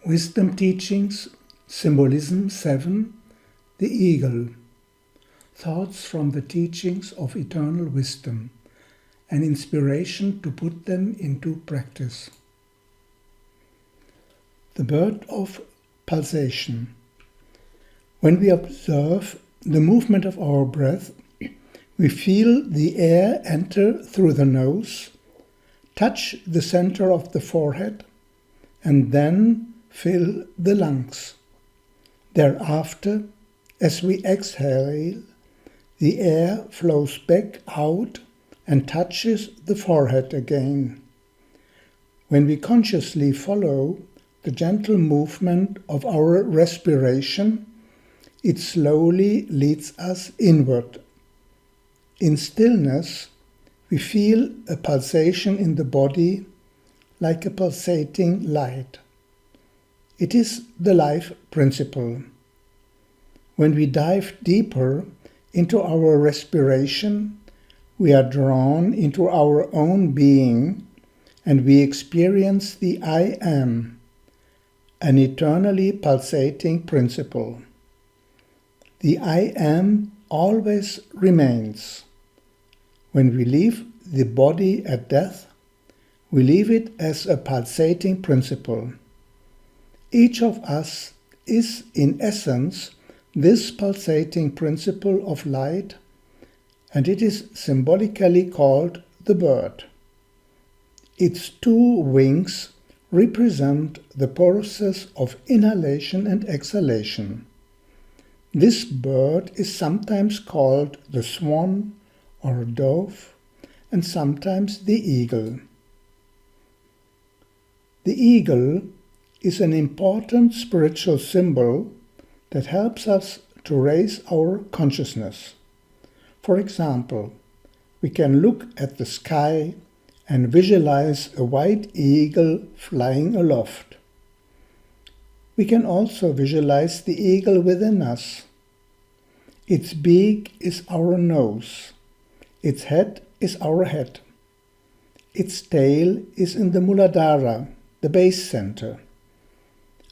Wisdom Teachings, Symbolism 7, The Eagle. Thoughts from the teachings of eternal wisdom, an inspiration to put them into practice. The Bird of Pulsation. When we observe the movement of our breath, we feel the air enter through the nose, touch the center of the forehead, and then fill the lungs. Thereafter, as we exhale, the air flows back out and touches the forehead again. When we consciously follow the gentle movement of our respiration, it slowly leads us inward. In stillness, we feel a pulsation in the body like a pulsating light. It is the life principle. When we dive deeper into our respiration, we are drawn into our own being and we experience the I Am, an eternally pulsating principle. The I Am always remains. When we leave the body at death, we leave it as a pulsating principle. Each of us is, in essence, this pulsating principle of light, and it is symbolically called the bird. Its two wings represent the process of inhalation and exhalation. This bird is sometimes called the swan or dove, and sometimes the eagle. The eagle is an important spiritual symbol that helps us to raise our consciousness. For example, we can look at the sky and visualize a white eagle flying aloft. We can also visualize the eagle within us. Its beak is our nose. Its head is our head. Its tail is in the Muladhara, the base center.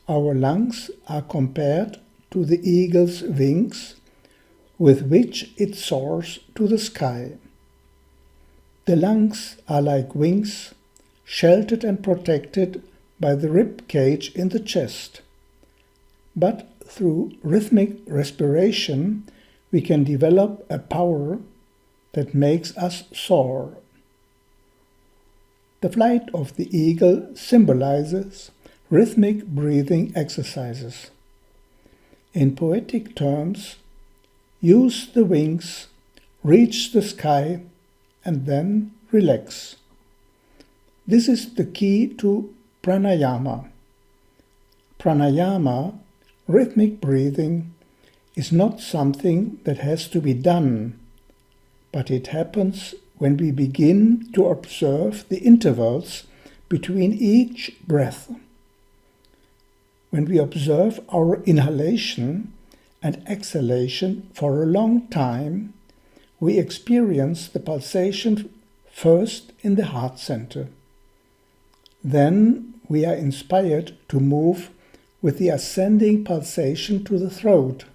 Our lungs are compared to the eagle's wings, with which it soars to the sky. The lungs are like wings, sheltered and protected by the rib cage in the chest. But through rhythmic respiration, we can develop a power that makes us soar. The flight of the eagle symbolizes rhythmic breathing exercises. In poetic terms, use the wings, reach the sky, and then relax. This is the key to pranayama. Pranayama, rhythmic breathing, is not something that has to be done, but it happens when we begin to observe the intervals between each breath. When we observe our inhalation and exhalation for a long time, we experience the pulsation first in the heart center. Then we are inspired to move with the ascending pulsation to the throat,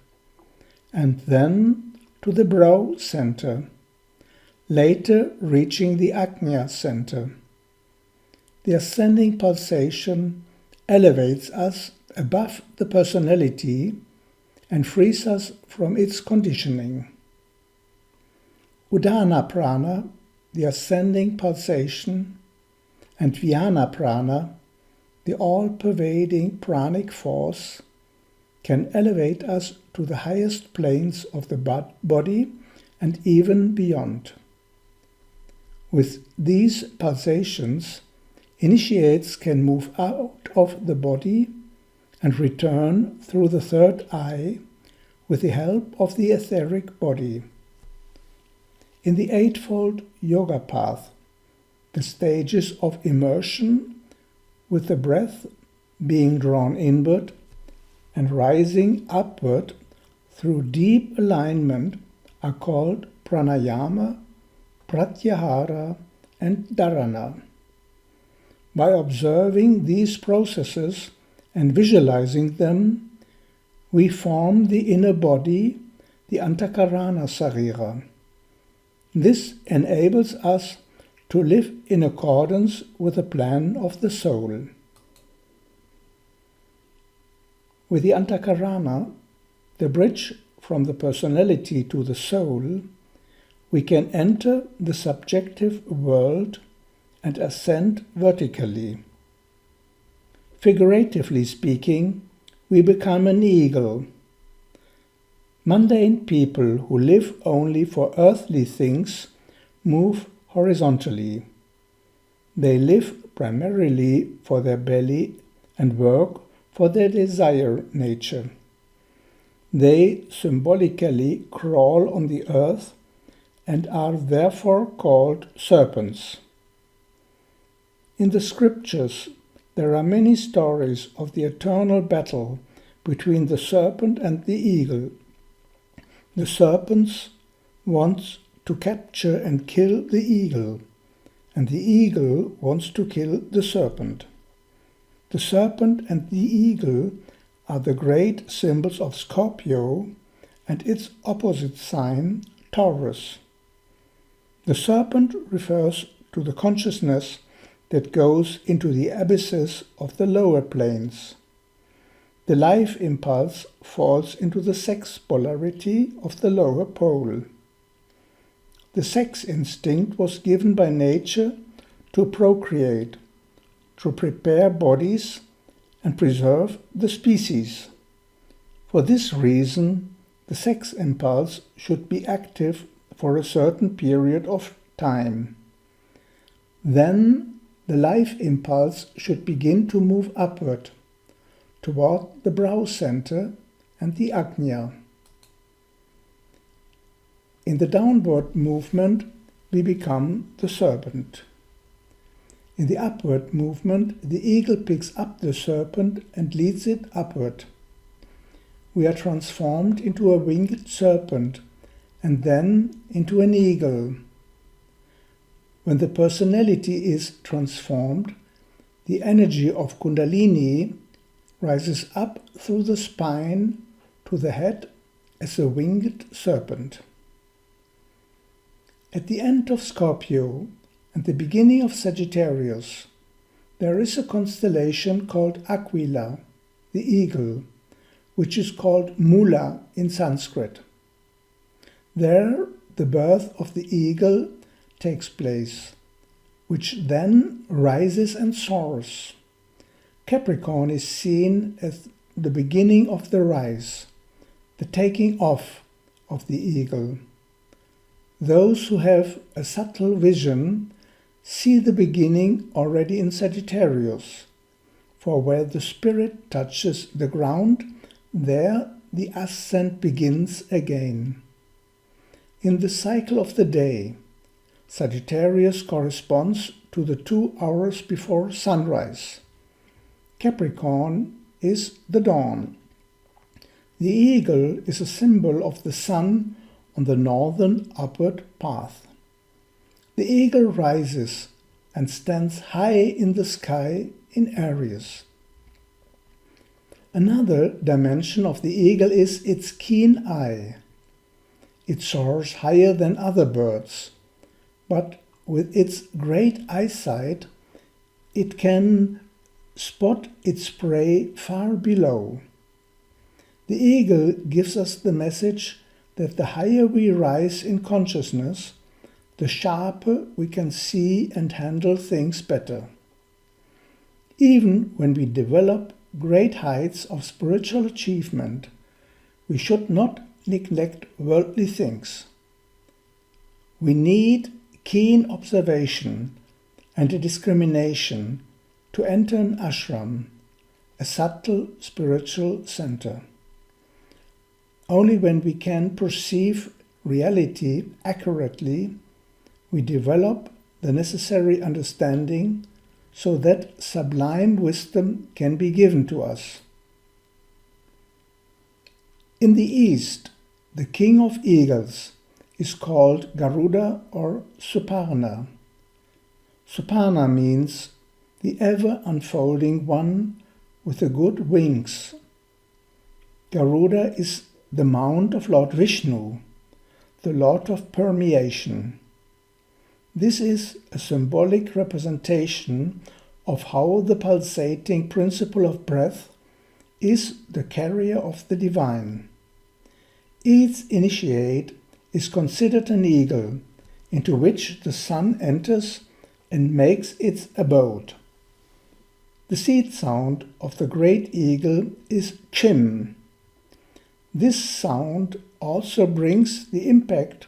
and then to the brow center, later reaching the Ajna center. The ascending pulsation elevates us above the personality and frees us from its conditioning. Udana prana, the ascending pulsation, and Vyana prana, the all-pervading pranic force, can elevate us to the highest planes of the body and even beyond. With these pulsations, initiates can move out of the body and return through the third eye with the help of the etheric body. In the Eightfold Yoga Path, the stages of immersion, with the breath being drawn inward and rising upward through deep alignment, are called pranayama, pratyahara, and dharana. By observing these processes and visualizing them, we form the inner body, the Antakarana Sarira. This enables us to live in accordance with the plan of the soul. With the Antakarana, the bridge from the personality to the soul, we can enter the subjective world and ascend vertically. Figuratively speaking, we become an eagle. Mundane people who live only for earthly things move horizontally. They live primarily for their belly and work for their desire nature. They symbolically crawl on the earth and are therefore called serpents. In the scriptures, there are many stories of the eternal battle between the serpent and the eagle. The serpent wants to capture and kill the eagle, and the eagle wants to kill the serpent. The serpent and the eagle are the great symbols of Scorpio and its opposite sign, Taurus. The serpent refers to the consciousness that goes into the abysses of the lower planes. The life impulse falls into the sex polarity of the lower pole. The sex instinct was given by nature to procreate, to prepare bodies and preserve the species. For this reason, the sex impulse should be active for a certain period of time. Then the life impulse should begin to move upward, toward the brow center and the Ajna. In the downward movement, we become the serpent. In the upward movement, the eagle picks up the serpent and leads it upward. We are transformed into a winged serpent and then into an eagle. When the personality is transformed, the energy of Kundalini rises up through the spine to the head as a winged serpent. At the end of Scorpio and the beginning of Sagittarius, there is a constellation called Aquila, the eagle, which is called Mula in Sanskrit. There, the birth of the eagle takes place, which then rises and soars. Capricorn is seen as the beginning of the rise, the taking off of the eagle. Those who have a subtle vision see the beginning already in Sagittarius, for where the spirit touches the ground, there the ascent begins again. In the cycle of the day, Sagittarius corresponds to the 2 hours before sunrise. Capricorn is the dawn. The eagle is a symbol of the sun on the northern upward path. The eagle rises and stands high in the sky in Aries. Another dimension of the eagle is its keen eye. It soars higher than other birds, but with its great eyesight, it can spot its prey far below. The eagle gives us the message that the higher we rise in consciousness, the sharper we can see and handle things better. Even when we develop great heights of spiritual achievement, we should not neglect worldly things. We need keen observation and a discrimination to enter an ashram, a subtle spiritual center. Only when we can perceive reality accurately, we develop the necessary understanding so that sublime wisdom can be given to us. In the East, the king of eagles is called Garuda or Suparna. Suparna means the ever-unfolding one with the good wings. Garuda is the mount of Lord Vishnu, the Lord of permeation. This is a symbolic representation of how the pulsating principle of breath is the carrier of the divine. Its initiate is considered an eagle, into which the sun enters and makes its abode. The seed sound of the great eagle is chim. This sound also brings the impact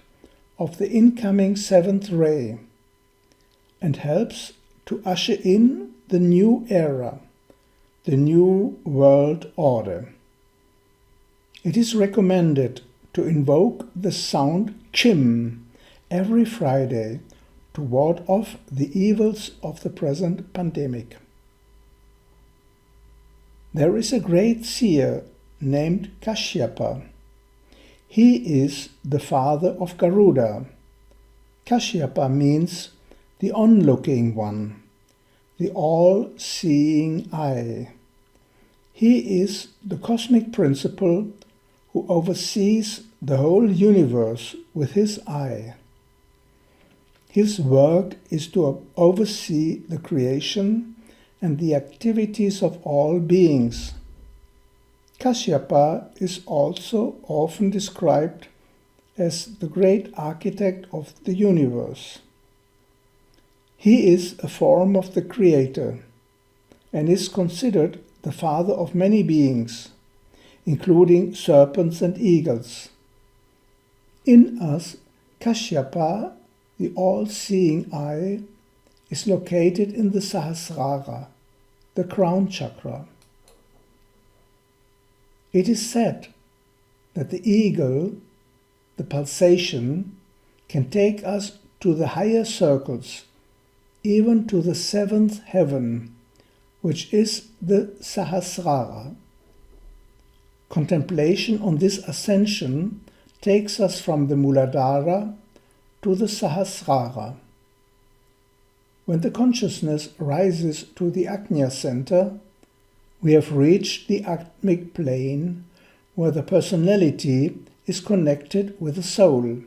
of the incoming seventh ray and helps to usher in the new era, the new world order. It is recommended to invoke the sound chim every Friday to ward off the evils of the present pandemic. There is a great seer named Kashyapa. He is the father of Garuda. Kashyapa means the onlooking one, the all-seeing eye. He is the cosmic principle who oversees the whole universe with his eye. His work is to oversee the creation and the activities of all beings. Kashyapa is also often described as the great architect of the universe. He is a form of the Creator and is considered the father of many beings, including serpents and eagles. In us, Kashyapa, the all-seeing eye, is located in the Sahasrara, the crown chakra. It is said that the eagle, the pulsation, can take us to the higher circles, even to the seventh heaven, which is the Sahasrara. Contemplation on this ascension takes us from the Muladhara to the Sahasrara. When the consciousness rises to the Ajna center, we have reached the Atmic plane, where the personality is connected with the soul.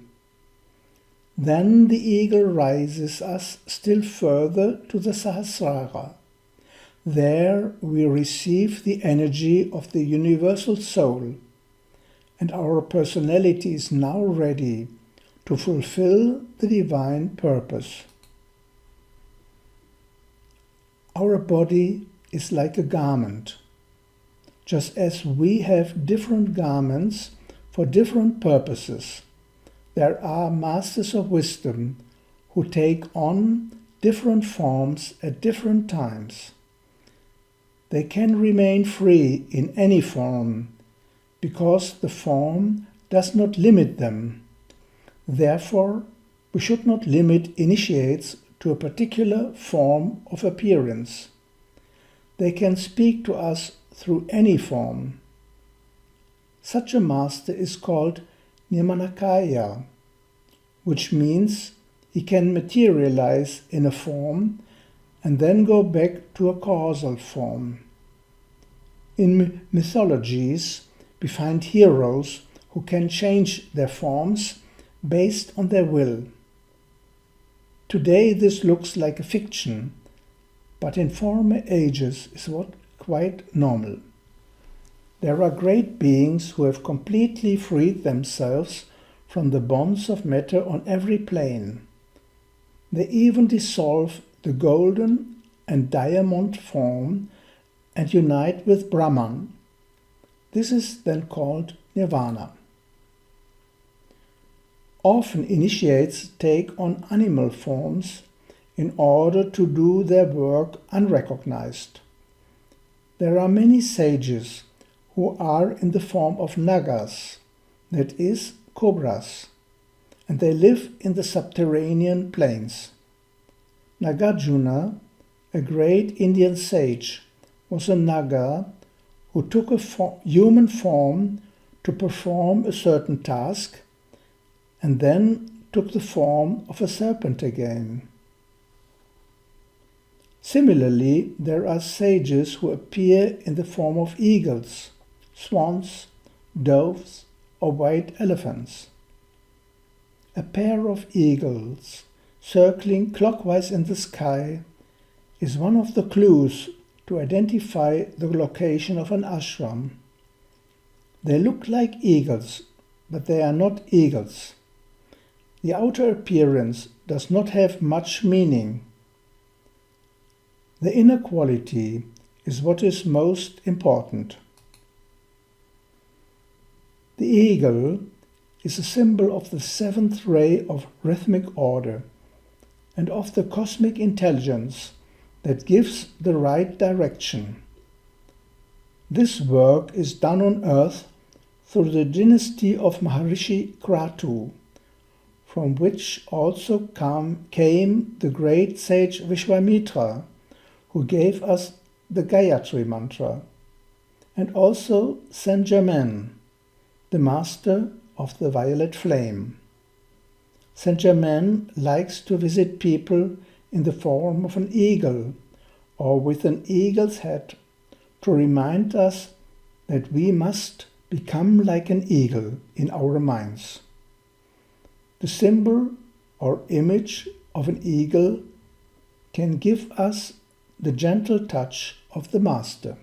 Then the eagle rises us still further to the Sahasrara. There we receive the energy of the universal soul, and our personality is now ready to fulfill the divine purpose. Our body is like a garment. Just as we have different garments for different purposes, there are masters of wisdom who take on different forms at different times. They can remain free in any form, because the form does not limit them. Therefore, we should not limit initiates to a particular form of appearance. They can speak to us through any form. Such a master is called Nirmanakaya, which means he can materialize in a form and then go back to a causal form. In mythologies, we find heroes who can change their forms based on their will. Today this looks like a fiction, but in former ages is what quite normal. There are great beings who have completely freed themselves from the bonds of matter on every plane. They even dissolve the golden and diamond form and unite with Brahman. This is then called Nirvana. Often initiates take on animal forms in order to do their work unrecognized. There are many sages who are in the form of nagas, that is, cobras, and they live in the subterranean plains. Nagarjuna, a great Indian sage, was a naga who took a human form to perform a certain task and then took the form of a serpent again. Similarly, there are sages who appear in the form of eagles, swans, doves, or white elephants. A pair of eagles circling clockwise in the sky is one of the clues to identify the location of an ashram. They look like eagles, but they are not eagles. The outer appearance does not have much meaning. The inner quality is what is most important. The eagle is a symbol of the seventh ray of rhythmic order and of the cosmic intelligence that gives the right direction. This work is done on earth through the dynasty of Maharishi Kratu, from which also came the great sage Vishwamitra, who gave us the Gayatri mantra, and also Saint Germain, the master of the violet flame. Saint Germain likes to visit people in the form of an eagle or with an eagle's head to remind us that we must become like an eagle in our minds. The symbol or image of an eagle can give us the gentle touch of the Master.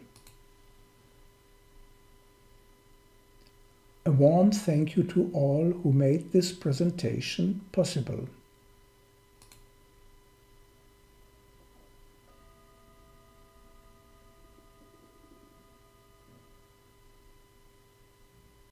A warm thank you to all who made this presentation possible.